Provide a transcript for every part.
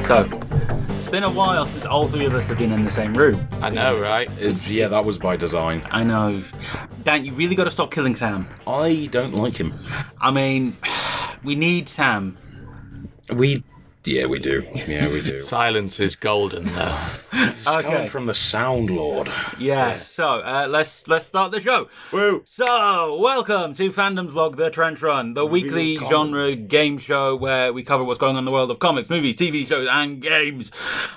So, it's been a while since all three of us have been in the same room. I know, right? That was by design. I know. Dan, you really got to stop killing Sam. I don't like him. I mean, we need Sam. Yeah, we do. Silence is golden, though. It's coming from the Sound Lord. Yeah. So let's start the show. Woo! So, welcome to Fandom's Log, the Trench Run, the weekly genre game show where we cover what's going on in the world of comics, movies, TV shows, and games.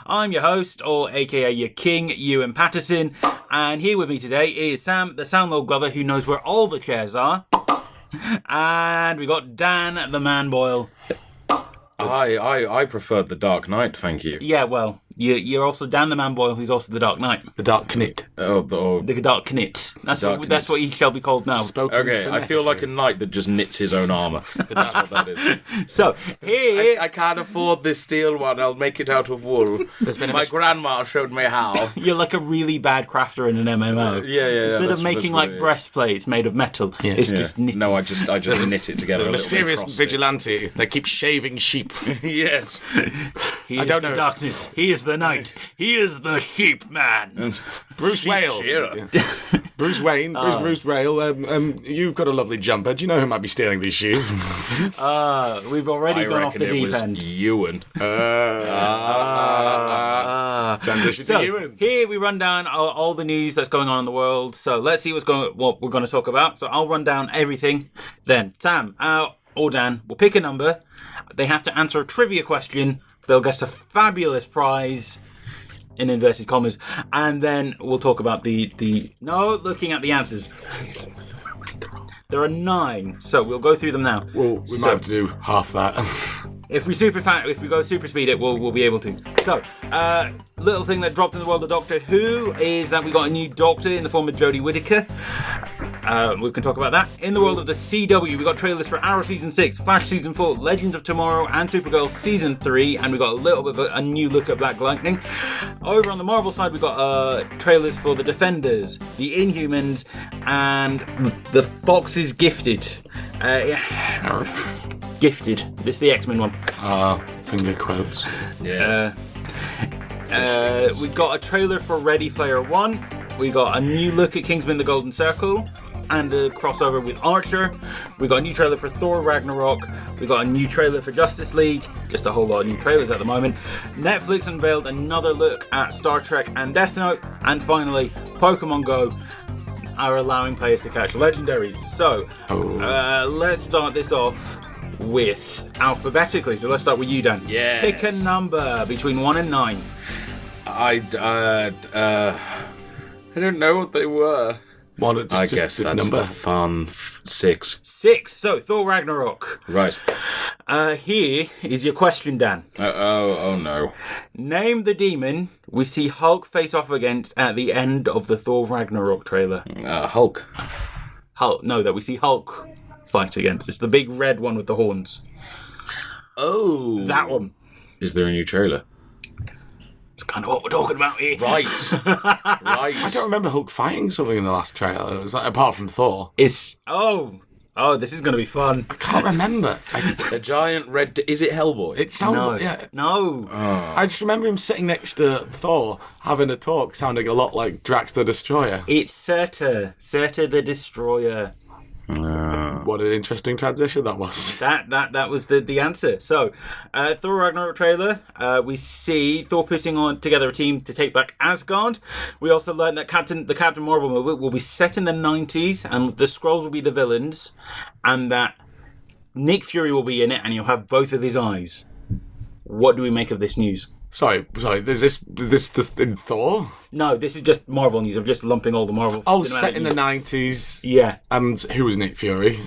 I'm your host, or aka your king, Ewen Patterson, and here with me today is Sam, the Sound Lord Glover, who knows where all the chairs are, and we got Dan, the Man Boyle. I preferred the Dark Knight, thank you. Yeah, well, you're also Dan the Man Boyle, who's also the Dark Knight. The Dark Knit. The Dark Knit. That's what he shall be called now. Okay, I feel like a knight that just knits his own armour. That's what that is. So, here... I can't afford this steel one, I'll make it out of wool. My grandma showed me how. You're like a really bad crafter in an MMO. Yeah. Instead of making like breastplates made of metal, it's just knitting. No, I just knit it together. The mysterious vigilante that keeps shaving sheep. Yes. He is the darkness. He is the night. He is the sheep man. Bruce Whale. Bruce Wayne. Bruce Whale. You've got a lovely jumper. Do you know who might be stealing these shoes? We've already gone off the deep end. Ewen. Transition to Ewen. Here we run down all the news that's going on in the world. So let's see what we're going to talk about. So I'll run down everything. Then Sam or Dan will pick a number. They have to answer a trivia question. They'll get a fabulous prize, in inverted commas, and then we'll talk about looking at the answers. There are 9, so we'll go through them now. Well, we might have to do half that. If we go super speed it, we'll be able to. So, little thing that dropped in the world of Doctor Who is that we got a new Doctor in the form of Jodie Wittacker. We can talk about that. In the world of the CW, we got trailers for Arrow Season 6, Flash Season 4, Legends of Tomorrow, and Supergirl Season 3, and we got a little bit of a new look at Black Lightning. Over on the Marvel side, we got trailers for The Defenders, The Inhumans, and The Fox's Gifted. Gifted. This is the X-Men one. Finger quotes. Yes. We got a trailer for Ready Player One. We got a new look at Kingsman: The Golden Circle and a crossover with Archer. We got a new trailer for Thor Ragnorock. We got a new trailer for Justice League. Just a whole lot of new trailers at the moment. Netflix unveiled another look at Star Trek and Death Note. And finally, Pokemon Go are allowing players to catch legendaries. So, let's start this off with alphabetically. So let's start with you, Dan. Yes. Pick a number between 1 and 9. I don't know what they were. I guess that's number. The fun 6. 6. So Thor Ragnarok. Right. Here is your question, Dan. Oh no. Name the demon we see Hulk face off against at the end of the Thor Ragnarok trailer. Hulk. No, that we see Hulk fight against. It's the big red one with the horns. Oh. That one. Is there a new trailer? It's kind of what we're talking about here. Right. I don't remember Hulk fighting something in the last trailer. It was like, apart from Thor. Oh, this is going to be fun. I can't remember. A giant red... Is it Hellboy? It sounds like... Yeah. No. I just remember him sitting next to Thor having a talk sounding a lot like Drax the Destroyer. It's Surtur the Destroyer. What an interesting transition that was. That was the answer. So, Thor Ragnarok trailer, we see Thor putting together a team to take back Asgard. We also learned that the Captain Marvel movie will be set in the 90s, and the Skrulls will be the villains, and that Nick Fury will be in it, and he'll have both of his eyes. What do we make of this news? Sorry. Is this in Thor? No, this is just Marvel news. I'm just lumping all the Marvel. Set in the 90s. Yeah. And who was Nick Fury?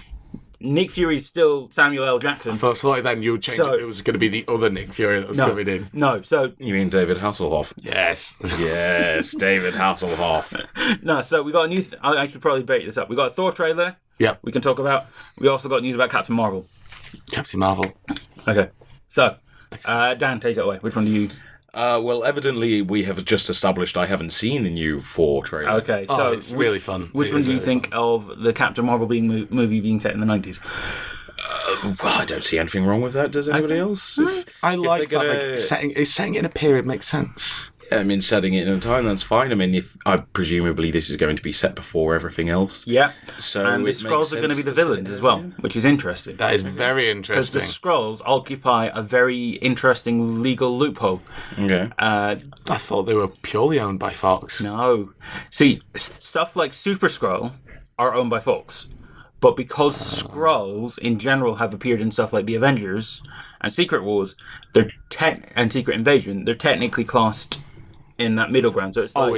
Nick Fury's still Samuel L. Jackson. I thought slightly then you would change it. It was going to be the other Nick Fury that was coming in. No, so... You mean David Hasselhoff? Yes. Yes, David Hasselhoff. No, so we got a new... I should probably break this up. We got a Thor trailer. Yep. We can talk about. We also got news about Captain Marvel. Captain Marvel. Okay. So, Dan, take it away. Which one do you... Well, evidently we have just established I haven't seen the new 4 trailer. Okay, so it's really fun. Which one do you think of the Captain Marvel movie being set in the 90s? Well, I don't see anything wrong with that. Does anybody else? I like that. Like, setting it in a period makes sense. I mean, setting it in a time, that's fine. I mean, presumably this is going to be set before everything else. Yeah. So and the Skrulls are going to be the villains as well, which is interesting. That is very Because the interesting. Skrulls occupy a very interesting legal loophole. Okay. I thought they were purely owned by Fox. No. See, stuff like Super Skrull are owned by Fox. But because Skrulls in general have appeared in stuff like the Avengers and Secret Wars, and Secret Invasion, they're technically classed in that middle ground. So it's like,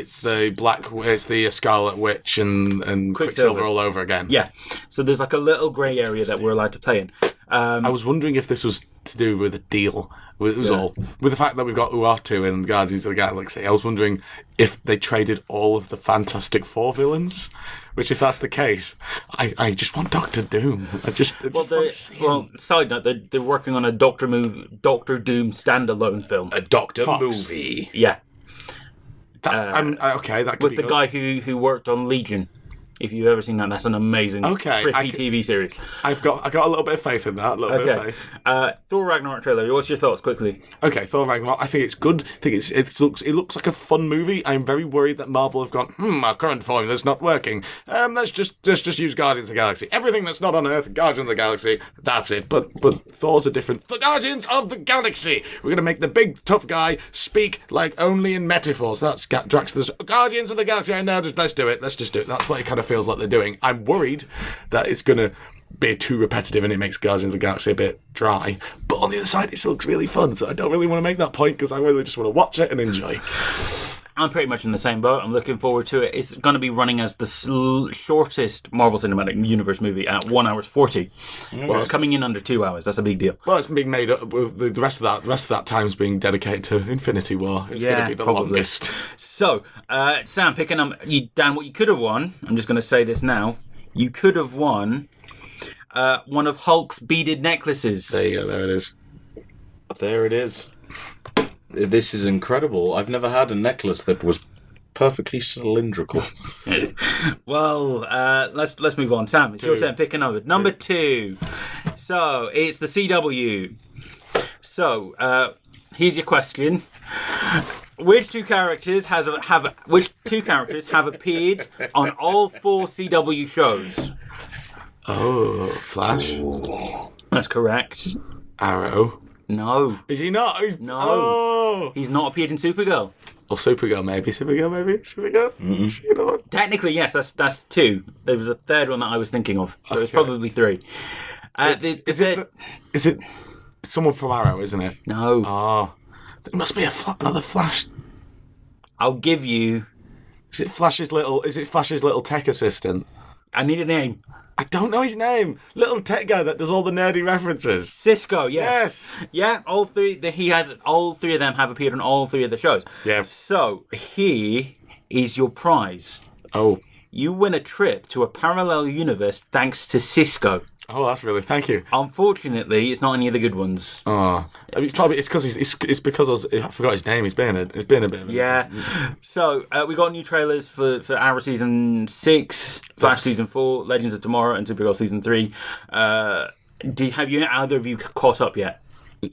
it's the Scarlet Witch and Quicksilver all over again. Yeah. So there's like a little grey area that we're allowed to play in. I was wondering if this was to do with a deal. It was all with the fact that we've got Uatu in Guardians of the Galaxy. I was wondering if they traded all of the Fantastic Four villains. Which, if that's the case, I just want Doctor Doom. I just want to see him. Side note, they're working on a Doctor Doom standalone film. A Doctor Fox. movie. Yeah. Okay, that could with be the good. guy who worked on Legion. If you've ever seen that, that's an amazing, trippy TV series. I got a little bit of faith in that. Bit of faith. Thor Ragnarok trailer. What's your thoughts, quickly? Okay, Thor Ragnarok. I think it's good. I think it looks like a fun movie. I'm very worried that Marvel have gone, our current formula's not working. Let's just use Guardians of the Galaxy. Everything that's not on Earth, Guardians of the Galaxy. That's it. But Thor's a different. The Guardians of the Galaxy. We're gonna make the big tough guy speak like only in metaphors. That's Drax. The Guardians of the Galaxy. I know. Let's do it. Let's just do it. That's what it kind of feels like they're doing. I'm worried that it's going to be too repetitive and it makes Guardians of the Galaxy a bit dry. But on the other side, it still looks really fun, so I don't really want to make that point because I really just want to watch it and enjoy. I'm pretty much in the same boat. I'm looking forward to it. It's going to be running as the shortest Marvel Cinematic Universe movie at 1 hour 40. Well, it's coming in under 2 hours. That's a big deal. Well, it's being made up with the rest of that time's being dedicated to Infinity War. It's going to be the longest. So, Sam, pick a number. Dan, what you could have won, I'm just going to say this now, you could have won one of Hulk's beaded necklaces. There you go, there it is. There it is. This is incredible. I've never had a necklace that was perfectly cylindrical. Well, let's move on. Sam, it's your turn. Pick a number. Number 2. So it's the CW. So here's your question: Which two characters have appeared on all 4 CW shows? Oh, Flash. That's correct. Arrow. No. Is he not? No. Oh. He's not appeared in Supergirl. Or Supergirl, maybe. Supergirl? Mm-hmm. Technically, yes, that's 2. There was a third one that I was thinking of, so it's probably 3. Is it someone from Arrow, isn't it? No. Oh. There must be another Flash. I'll give you... Is it Flash's little tech assistant? I need a name. I don't know his name. Little tech guy that does all the nerdy references. Cisco, yes. Yeah, all 3. All 3 of them have appeared on all 3 of the shows. Yeah. So, here is your prize. Oh. You win a trip to a parallel universe thanks to Cisco. Oh, that's really... Thank you. Unfortunately, it's not any of the good ones. Oh. It's because I forgot his name. It's been a bit of... Yeah. So, we got new trailers for Arrow Season 6, Flash Season 4, Legends of Tomorrow, and Supergirl Season 3. Have either of you caught up yet?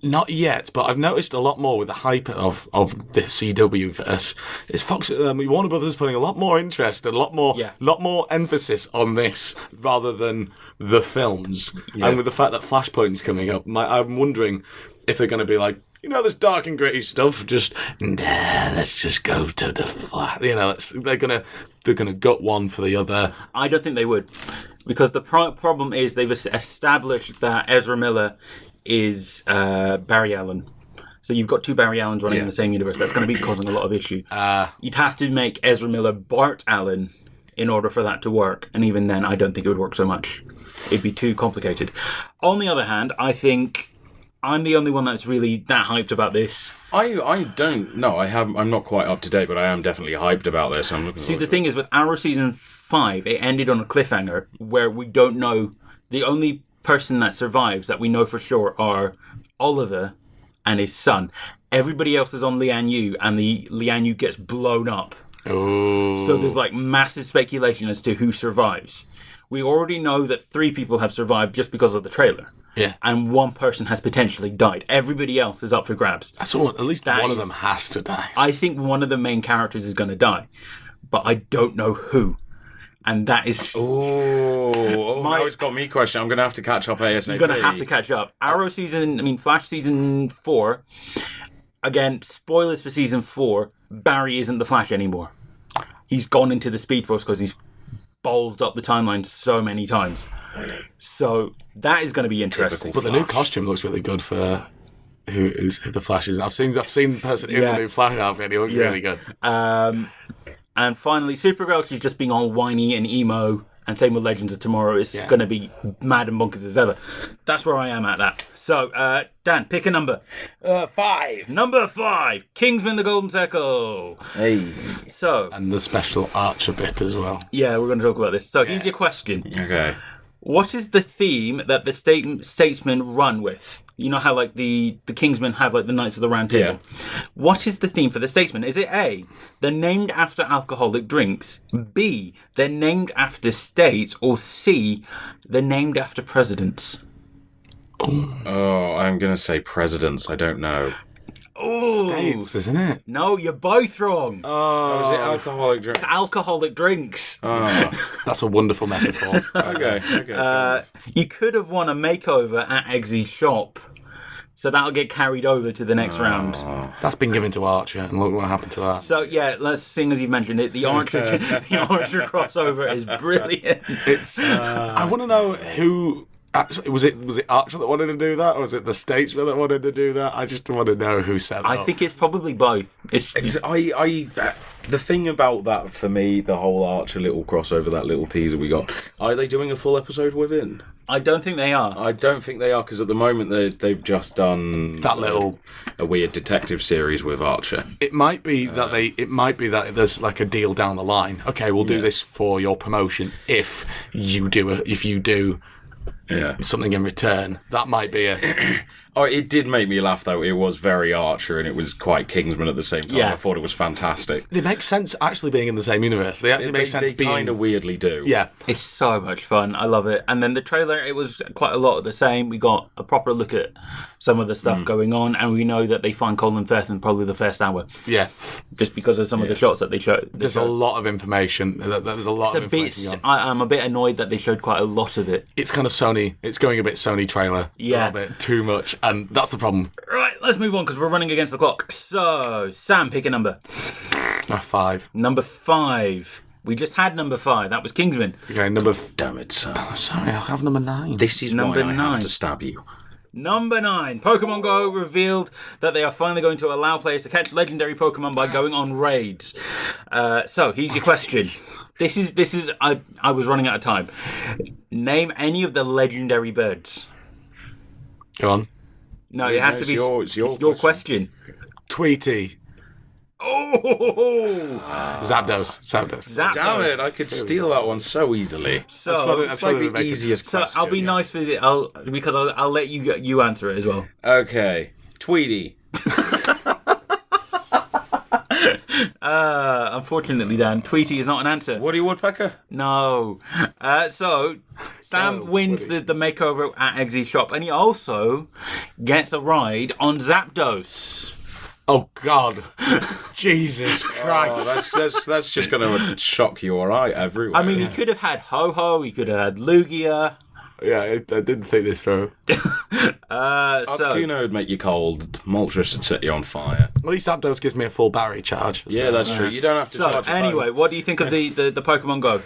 Not yet, but I've noticed a lot more with the hype of the CW verse. It's Fox, Warner Brothers putting a lot more interest and a lot more emphasis on this rather than the films. Yeah. And with the fact that Flashpoint's coming up, I'm wondering if they're going to be like, this dark and gritty stuff. Let's just go to the flat. They're gonna gut one for the other. I don't think they would, because the problem is they've established that Ezra Miller is Barry Allen. So you've got 2 Barry Allens running in the same universe. That's going to be causing a lot of issue. You'd have to make Ezra Miller Bart Allen in order for that to work. And even then, I don't think it would work so much. It'd be too complicated. On the other hand, I think I'm the only one that's really that hyped about this. I don't know. I'm not quite up to date, but I am definitely hyped about this. The thing is, with Arrow Season 5, it ended on a cliffhanger where we don't know. The only person that survives that we know for sure are Oliver and his son. Everybody else is on Lian Yu, and the Lian Yu gets blown up. Oh. So there's like massive speculation as to who survives. We already know that 3 people have survived just because of the trailer. Yeah. And 1 person has potentially died. Everybody else is up for grabs. That's all, at least one of them has to die. I think one of the main characters is going to die, but I don't know who. And that is... Now it's got me question. I'm going to have to catch up ASAP. You're going to have to catch up. Flash season 4. Again, spoilers for season 4. Barry isn't the Flash anymore. He's gone into the Speed Force because he's ballsed up the timeline so many times. So that is going to be interesting. But the new costume looks really good for who the Flash is. I've seen the person in the new Flash outfit. He looks really good. And finally, Supergirl, she's just being all whiny and emo. And same with Legends of Tomorrow. It's going to be mad and bonkers as ever. That's where I am at that. So, Dan, pick a number. 5. Number 5. Kingsman: The Golden Circle. Hey. So. And the special Archer bit as well. Yeah, we're going to talk about this. So, here's your question. Okay. What is the theme that the statesmen run with? You know how like the Kingsmen have like the Knights of the Round Table. Yeah. What is the theme for the statesmen? Is it A, they're named after alcoholic drinks, B, they're named after states, or C, they're named after presidents? Oh, I'm going to say presidents. I don't know. Oh, States, isn't it? No, you're both wrong. Oh, is it alcoholic drinks? It's alcoholic drinks. Oh. That's a wonderful metaphor. Okay. You could have won a makeover at Eggsy's shop, so that'll get carried over to the next round. That's been given to Archer, and look what happened to that. So yeah, let's sing as you've mentioned it. The Archer crossover is brilliant. It's. I want to know who. Actually, was it Archer that wanted to do that, or was it the statesman that wanted to do that? I just want to know who said that. I think it's probably both. The thing about that for me, the whole Archer little crossover, that little teaser we got, are they doing a full episode within? I don't think they are. I don't think they are, because at the moment they've just done that little a weird detective series with Archer. It might be that It might be that there's like a deal down the line. Okay, we'll do this for your promotion if you do. Something in return. That might be a... Oh, it did make me laugh, though. It was very Archer, and it was quite Kingsman at the same time. Yeah. I thought it was fantastic. They make sense actually being in the same universe. They actually make sense They being... kind of weirdly do. Yeah. It's so much fun. I love it. And then the trailer, it was quite a lot of the same. We got a proper look at some of the stuff going on, and we know that they find Colin Firth in probably the first hour. Yeah. Just because of some of the shots that they showed. There's a lot of information. There's a lot of information. I'm a bit annoyed that they showed quite a lot of it. It's kind of Sony. It's going a bit Sony trailer. Yeah. A little bit too much, and that's the problem. Right, let's move on because we're running against the clock. So, Sam, pick a number. 5. Number 5. We just had number 5. That was Kingsman. Okay, number... Damn it, Sam. Sorry, I'll have number 9. This is Number why I 9. have to stab you. Number 9. Pokemon Go revealed that they are finally going to allow players to catch legendary Pokemon by going on raids. So, here's your question. This is. I was running out of time. Name any of the legendary birds. Go on. No, it has to be. It's your question. Tweety. Oh! Zapdos. Damn it, I could steal that one so easily. So, it's like the easiest question. So, I'll be nice for it. I'll let you answer it as well. Okay. Tweety. Unfortunately, Dan, Tweety is not an answer. Woody Woodpecker? No. So, Sam wins the makeover at Eggsy's shop, and he also gets a ride on Zapdos. Oh, God. Jesus Christ. Oh, that's just going to shock you, all right, everywhere. I mean, he could have had Ho-Ho, he could have had Lugia. Yeah, I didn't think this through. Articuno would make you cold. Moltres would set you on fire. At least Zapdos gives me a full battery charge. Yeah, that's true. You don't have to charge. So, anyway, what do you think of the Pokemon Go?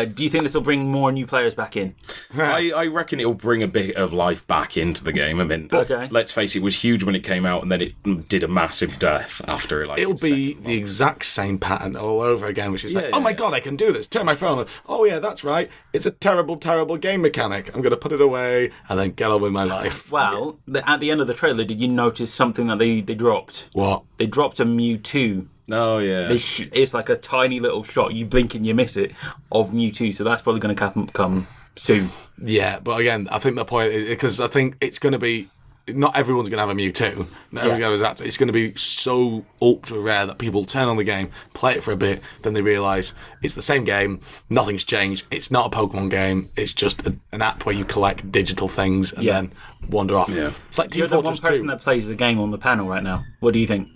Do you think this will bring more new players back in? I reckon it'll bring a bit of life back into the game. I mean, let's face it, it was huge when it came out, and then it did a massive death after it. It'll be the exact same pattern all over again, which is oh my God, I can do this. Turn my phone on. Oh yeah, that's right. It's a terrible, terrible game mechanic. I'm going to put it away and then get on with my life. Well, at the end of the trailer, did you notice something that they dropped? What? They dropped a Mewtwo. Oh, yeah. It's like a tiny little shot. You blink and you miss it of Mewtwo, so that's probably going to come soon. Yeah, but again, I think the point is, because I think it's going to be not everyone's going to have a Mewtwo. Not everyone's going to have It's going to be so ultra rare that people turn on the game, play it for a bit, then they realise it's the same game, nothing's changed. It's not a Pokemon game. It's just an app where you collect digital things and then wander off. Yeah. It's like Team You're the Fortress one person 2. that plays the game on the panel right now. What do you think?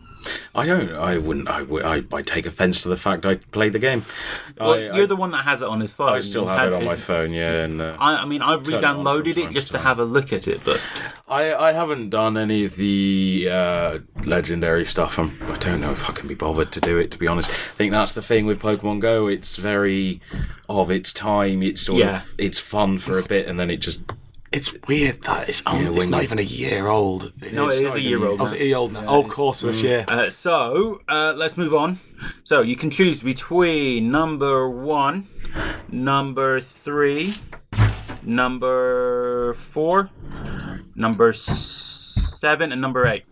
I take offence to the fact I played the game. Well, you're the one that has it on his phone. I still have it on my phone, yeah. And I mean, I've re-downloaded it just to have a look at it, but I haven't done any of the legendary stuff. I don't know if I can be bothered to do it, to be honest. I think that's the thing with Pokemon Go. It's very of its time. It's sort of it's fun for a bit, and then it just. It's weird that it's not even a year old. It is a year old. Oh, it's a year old now. Of course, this year. So, let's move on. So, you can choose between number 1, number 3, number 4, number 7, and number 8.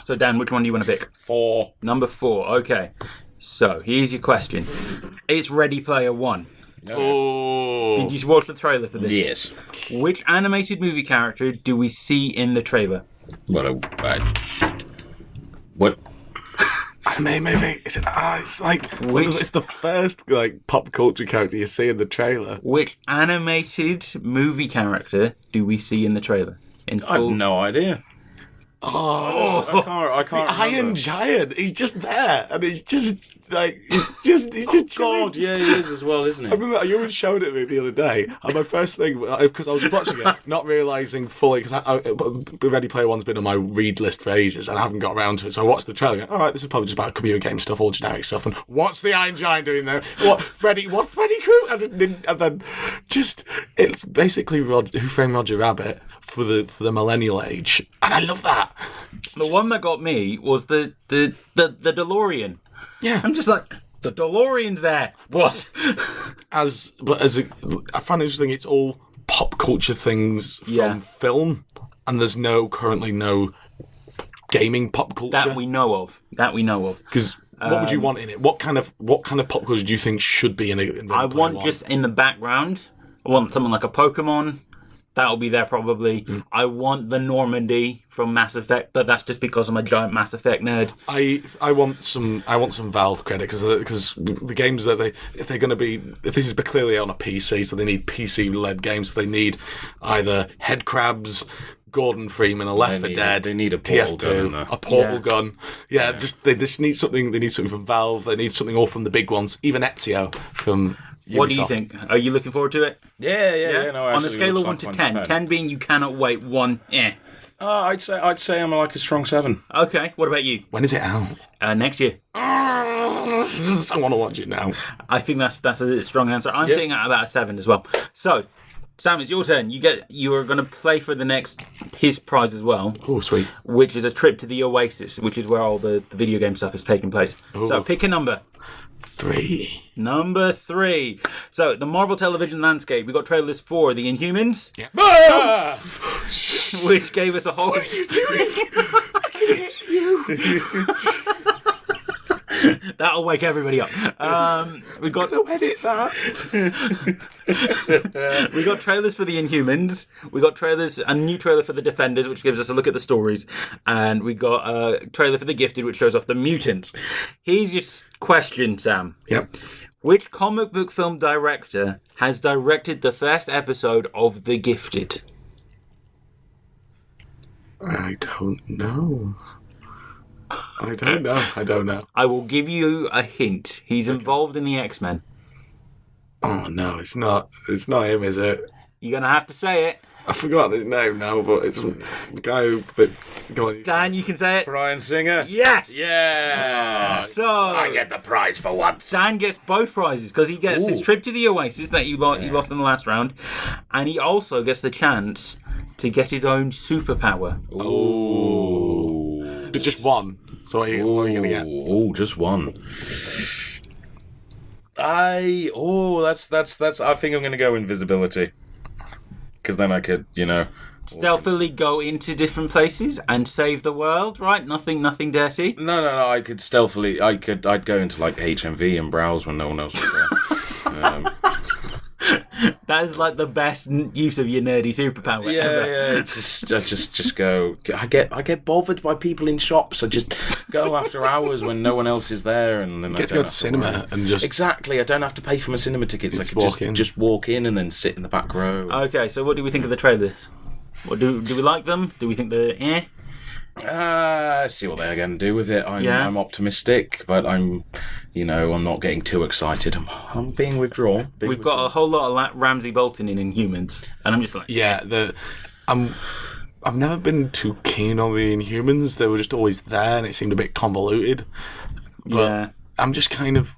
So, Dan, which one do you want to pick? 4. Number 4, okay. So, here's your question. It's Ready Player One. Oh. Did you watch the trailer for this? Yes. Which animated movie character do we see in the trailer? What? Anime movie? Is it? It's like it's the first like pop culture character you see in the trailer. Which animated movie character do we see in the trailer? I have no idea. I can't. The Iron Giant. He's just there, and he's just. Like, he's just God, yeah, he is as well, isn't he? I remember you showed it me the other day, and my first thing, because I was watching it, not realising fully, because the Ready Player One's been on my read list for ages, and I haven't got around to it, so I watched the trailer, going, alright, this is probably just about computer game stuff, all generic stuff, and what's the Iron Giant doing there? What Freddy Crew? And then just, it's basically Who Framed Roger Rabbit for the millennial age, and I love that. The one that got me was the DeLorean. Yeah, I'm just like, the DeLorean's there. What? I find it interesting. It's all pop culture things from film, and there's currently no gaming pop culture that we know of. Because what would you want in it? What kind of pop culture do you think should be in it? I want just in the background. I want something like a Pokemon. That'll be there probably. I want the Normandy from Mass Effect, but that's just because I'm a giant Mass Effect nerd. I want some Valve credit because the games that if this is clearly on a PC, so they need PC led games. So they need either Headcrabs, Gordon Freeman, a Left 4 Dead. They need a portal gun. A portal gun. Yeah, they just need something. They need something from Valve. They need something all from the big ones. Even Ezio from. Ubisoft. What do you think? Are you looking forward to it? Yeah. No, on a scale of 1 to 10, 10 being you cannot wait, 1, I'd say I'm like a strong 7. Okay, what about you? When is it out? Next year. I want to watch it now. I think that's a strong answer. I'm sitting at about a 7 as well. So, Sam, it's your turn. You are going to play for his prize as well. Oh, sweet. Which is a trip to the Oasis, which is where all the video game stuff is taking place. Ooh. So pick a number. 3. Number 3. So, the Marvel television landscape. We got trailers for The Inhumans. Yeah. Which gave us a whole... What are you doing? I can hit you. That'll wake everybody up. We got to edit that. We got trailers for the Inhumans. We got a new trailer for the Defenders, which gives us a look at the stories, and we got a trailer for the Gifted, which shows off the mutants. Here's your question, Sam. Yep. Which comic book film director has directed the first episode of The Gifted? I don't know. I don't know. I will give you a hint. He's involved in the X-Men. Oh, no, it's not him, is it? You're going to have to say it. I forgot his name now, but it's the guy who... Go on, Dan, you can say it. Bryan Singer? Yes! Yeah! So... I get the prize for once. Dan gets both prizes, because he gets his trip to the Oasis that he lost in the last round, and he also gets the chance to get his own superpower. Ooh. But just one. So what are you going to get? Oh, just one. I think I'm going to go invisibility. Because then I could, stealthily go into different places and save the world, right? Nothing dirty. No. I could stealthily. I'd go into like HMV and browse when no one else was there. That is like the best use of your nerdy superpower ever. I just go. I get bothered by people in shops. I just go after hours when no one else is there, and then Get to go to cinema and just exactly. I don't have to pay for my cinema tickets. I could just walk in and then sit in the back row. Okay, so what do we think of the trailers? What do we like them? Do we think they're See what they're going to do with it. I'm optimistic, but I'm not getting too excited. I'm being withdrawn. We've got a whole lot of Ramsay Bolton in Inhumans, and I'm just like, I've never been too keen on the Inhumans. They were just always there, and it seemed a bit convoluted. But I'm just kind of.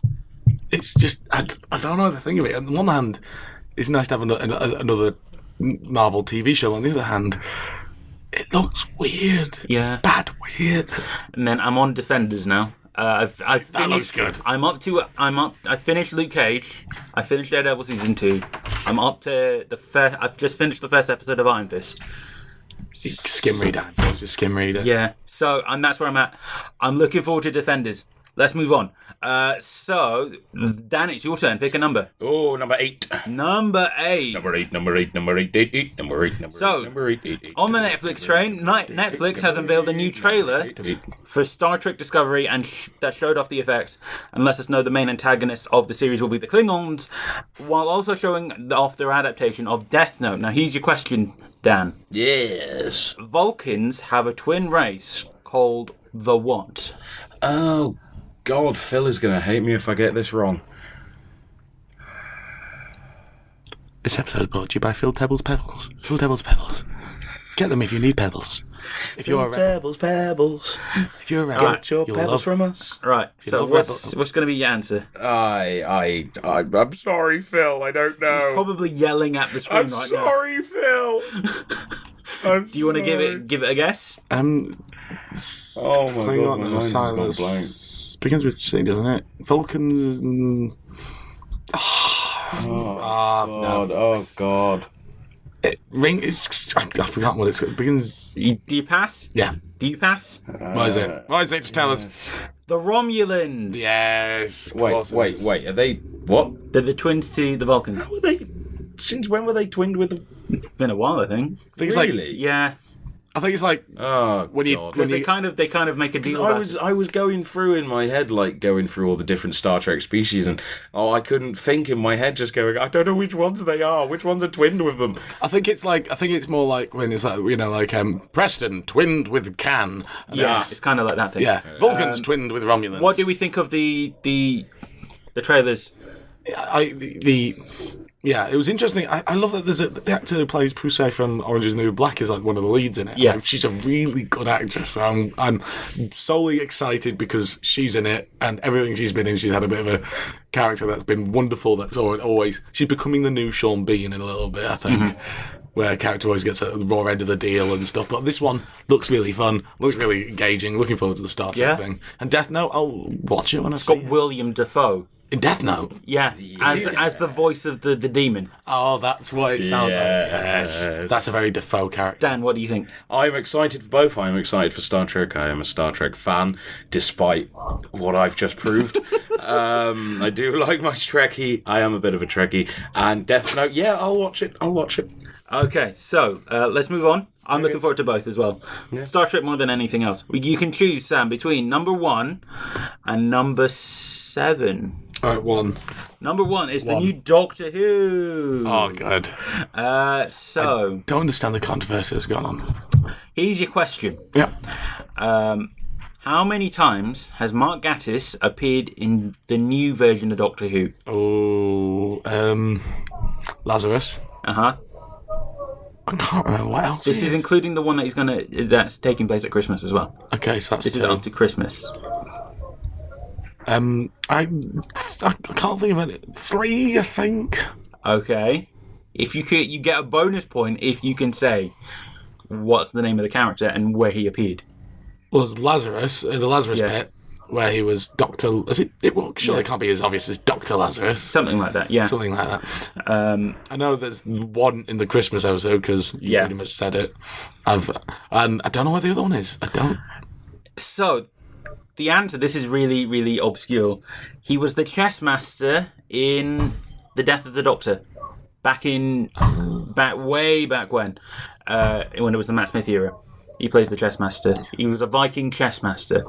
It's just I don't know the thing of it. On the one hand, it's nice to have another Marvel TV show. On the other hand, it looks weird. Yeah, bad weird. And then I'm on Defenders now. I've finished, that looks good. I finished Luke Cage. I finished Daredevil season 2. I'm up to I've just finished the first episode of Iron Fist. Skim reader. Just skim reader. Yeah. So, and that's where I'm at. I'm looking forward to Defenders. Let's move on. So, Dan, it's your turn. Pick a number. Oh, number 8. Number 8. Number 8. Number 8. Number 8. 8. 8. Number 8. Number 8. So, number 8. 8. 8. On the Netflix train, Netflix has unveiled a new trailer for Star Trek Discovery, and that showed off the effects and lets us know the main antagonists of the series will be the Klingons, while also showing off their adaptation of Death Note. Now, here's your question, Dan. Yes. Vulcans have a twin race called the what? Oh, God, Phil is going to hate me if I get this wrong. This episode is brought to you by Phil Tebbles Pebbles. Phil Tebbles Pebbles. Get them if you need pebbles. If you're a rebel. Pebbles. If you're a rebel, Get your pebbles from us. Right, so what's going to be your answer? I'm sorry, Phil. I don't know. He's probably yelling at the screen right now. I'm sorry, Phil. Do you want to give it a guess? Oh my God, my mind's gone blank. Begins with C, doesn't it? Vulcans. Oh God. I forgot what it's called. It begins. Do you pass? Yeah. Do you pass? What is it? What is it? Just tell us. The Romulans. Yes. Wait. Are they what? They're the twins to the Vulcans. How were they? Since when were they twinned with the? It's been a while, I think. I think Really? Yeah. I think it's like when you They kind of make a deal. I was going through in my head, like going through all the different Star Trek species, and I couldn't think in my head, just going, I don't know which ones they are. Which ones are twinned with them? I think it's more like when it's like Preston twinned with Can. Yeah, it's kind of like that thing. Yeah, Vulcans twinned with Romulans. What do we think of the trailers? Yeah, it was interesting. I love that the actor who plays Pusey from Orange is the New Black is like one of the leads in it. Yeah. She's a really good actress. So I'm solely excited because she's in it, and everything she's been in, she's had a bit of a character that's been wonderful. That's always she's becoming the new Sean Bean in a little bit, I think. Where a character always gets at the raw end of the deal and stuff. But this one looks really fun, looks really engaging. Looking forward to the Star Trek thing. And Death Note, I'll watch it when I see it. It's got William Dafoe. In Death Note? Yeah, as the voice of the demon. Oh, that's what it sounds like. Yes. That's a very Dafoe character. Dan, what do you think? I'm excited for both. I'm excited for Star Trek. I am a Star Trek fan, despite what I've just proved. I do like my Trekkie. I am a bit of a Trekkie. And Death Note, I'll watch it. Okay, so let's move on. I'm looking forward to both as well. Yeah. Star Trek more than anything else. You can choose, Sam, between number 1 and number 7. All right, 1. Number 1 is the new Doctor Who. Oh, God. I don't understand the controversy that's gone on. Here's your question. Yeah. How many times has Mark Gatiss appeared in the new version of Doctor Who? Lazarus. Uh-huh. I can't remember what else. This is including the one that's taking place at Christmas as well. Okay, so that's this is up to Christmas. I can't think of it. 3, I think. Okay. If you could, you get a bonus point if you can say what's the name of the character and where he appeared. Well, it's Lazarus, the Lazarus bit, where he was Doctor. It can't be as obvious as Doctor Lazarus. Something like that. Yeah. Something like that. I know there's one in the Christmas episode because you pretty much said it. And I don't know what the other one is. I don't. So. The answer, this is really, really obscure. He was the chess master in The Death of the Doctor. way back when it was the Matt Smith era. He plays the chess master. He was a Viking chess master.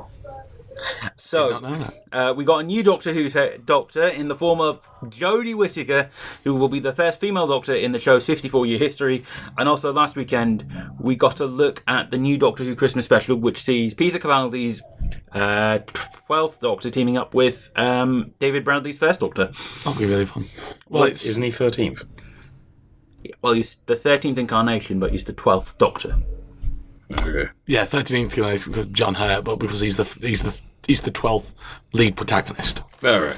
So, Did not know that. we got a new Doctor Who Doctor in the form of Jodie Wittacker, who will be the first female Doctor in the show's 54-year history. And also last weekend, we got a look at the new Doctor Who Christmas special, which sees Peter Capaldi's 12th Doctor teaming up with David Bradley's first Doctor. That'll be really fun. Well, Isn't he 13th? Well, he's the 13th incarnation, but he's the 12th Doctor. Okay. yeah, 13th because John Hurt, but because he's the 12th lead protagonist. All right.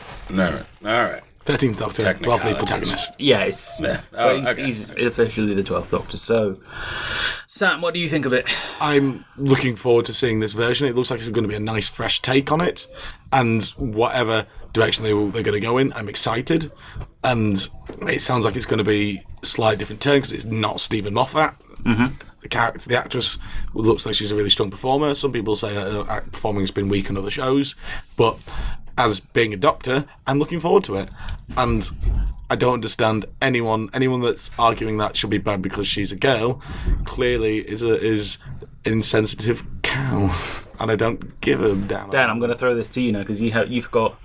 13th Doctor, 12th lead protagonist. Yeah, it's, Yeah. but he's officially the 12th Doctor. So, Sam, what do you think of it? I'm looking forward to seeing this version. It looks like it's going to be a nice, fresh take on it, and whatever direction they're going to go in, I'm excited. And it sounds like it's going to be a slight different turn because it's not Stephen Moffat. Mm-hmm. The actress looks like she's a really strong performer. Some people say her performing has been weak on other shows, but as being a Doctor, I'm looking forward to it. And I don't understand anyone that's arguing that she'll be bad because she's a girl. Clearly, is an insensitive cow, and I don't give a damn. Dan, I'm going to throw this to you now because you've got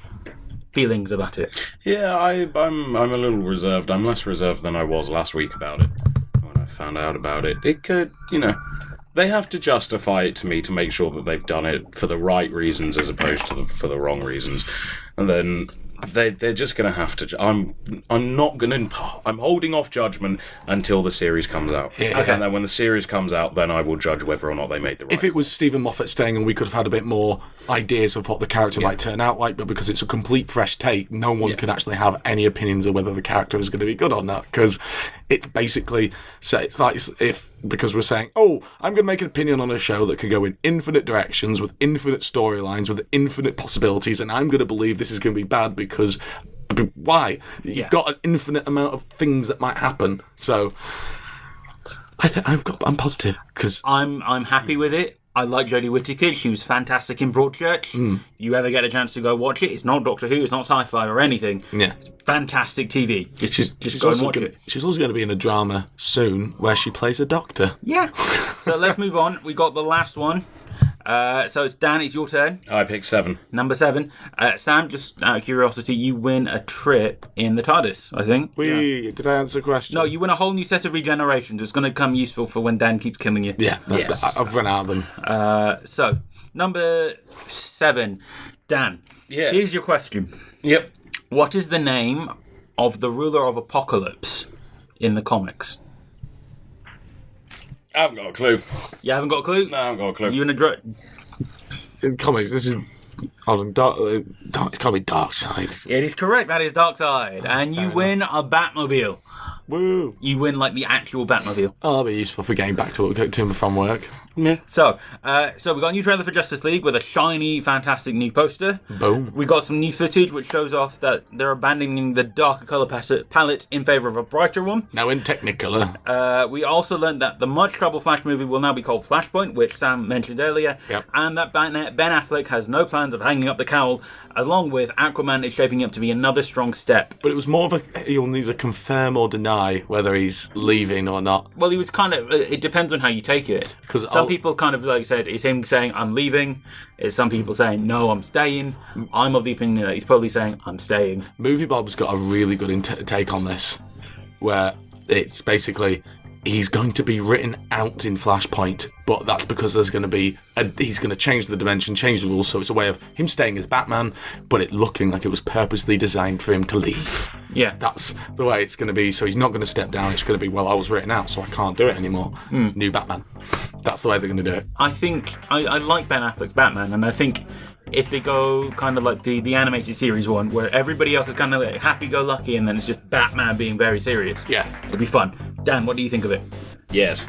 feelings about it. Yeah, I'm a little reserved. I'm less reserved than I was last week about it. When I found out about it, it could, they have to justify it to me to make sure that they've done it for the right reasons as opposed to for the wrong reasons, and then they're just going to have to. I'm holding off judgment until the series comes out. Yeah. Okay. And then when the series comes out, then I will judge whether or not they made the right. If it was Stephen Moffat staying and we could have had a bit more ideas of what the character might turn out like, but because it's a complete fresh take, no one can actually have any opinions of whether the character is going to be good or not, because it's basically, so it's like because we're saying, I'm going to make an opinion on a show that can go in infinite directions with infinite storylines with infinite possibilities, and I'm going to believe this is going to be bad because why? You've got an infinite amount of things that might happen. So I'm positive because I'm happy with it. I like Jodie Whittaker. She was fantastic in Broadchurch. You ever get a chance to go watch it? It's not Doctor Who. It's not sci-fi or anything. Yeah, it's fantastic TV. Just she's go and watch it. She's also going to be in a drama soon where she plays a doctor. Yeah. So let's move on. We got the last one. So it's Dan, it's your turn. I picked 7. Number 7. Sam, just out of curiosity, you win a trip in the TARDIS, I think. Did I answer the question? No, you win a whole new set of regenerations. It's going to come useful for when Dan keeps killing you. Yeah, I've run out of them. So, number 7. Dan, here's your question. Yep. What is the name of the ruler of Apocalypse in the comics? I haven't got a clue. You haven't got a clue? No, I haven't got a clue. You in In comics, this is... Dark, it can't be Dark Side. It is correct. That is Dark Side. And you win a Batmobile. Woo! You win, the actual Batmobile. Oh, that'll be useful for getting back to and from work. Yeah. So we got a new trailer for Justice League with a shiny, fantastic new poster. Boom. We got some new footage which shows off that they're abandoning the darker colour palette in favour of a brighter one. Now in Technicolor. We also learned that the Much Trouble Flash movie will now be called Flashpoint, which Sam mentioned earlier. Yep. And that Ben Affleck has no plans of hanging up the cowl, along with Aquaman is shaping up to be another strong step. But it was more of you'll neither confirm or deny whether he's leaving or not. Well, he was it depends on how you take it. Because some people kind of said it's him saying, I'm leaving. It's some people saying, no, I'm staying. I'm of the opinion that he's probably saying, I'm staying. Movie Bob's got a really good take on this, where it's basically he's going to be written out in Flashpoint, but that's because there's going to be he's going to change the dimension, change the rules, so it's a way of him staying as Batman, but it looking like it was purposely designed for him to leave. Yeah. That's the way it's going to be, so he's not going to step down, it's going to be, I was written out, so I can't do it anymore. New Batman. That's the way they're going to do it. I think, I like Ben Affleck's Batman, and I think if they go kind of like the animated series one, where everybody else is kind of happy-go-lucky, and then it's just Batman being very serious. Yeah. It'll be fun. Dan, what do you think of it? Yes.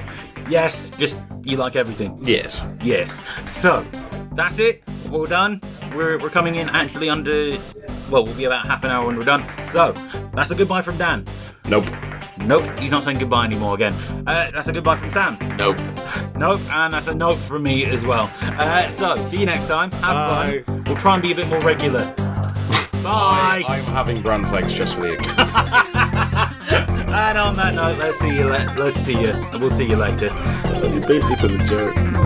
Yes, just you like everything. Yes. Yes. So, that's it. We're done. We're coming in actually under... Well, we'll be about half an hour when we're done. So, that's a goodbye from Dan. Nope. Nope, he's not saying goodbye anymore again. That's a goodbye from Sam. Nope. Nope, and that's a nope from me as well. So, see you next time. Have fun. We'll try and be a bit more regular. Bye. I'm having bran flakes just for the And on that note, let's see you. We'll see you later. You beat me to the joke.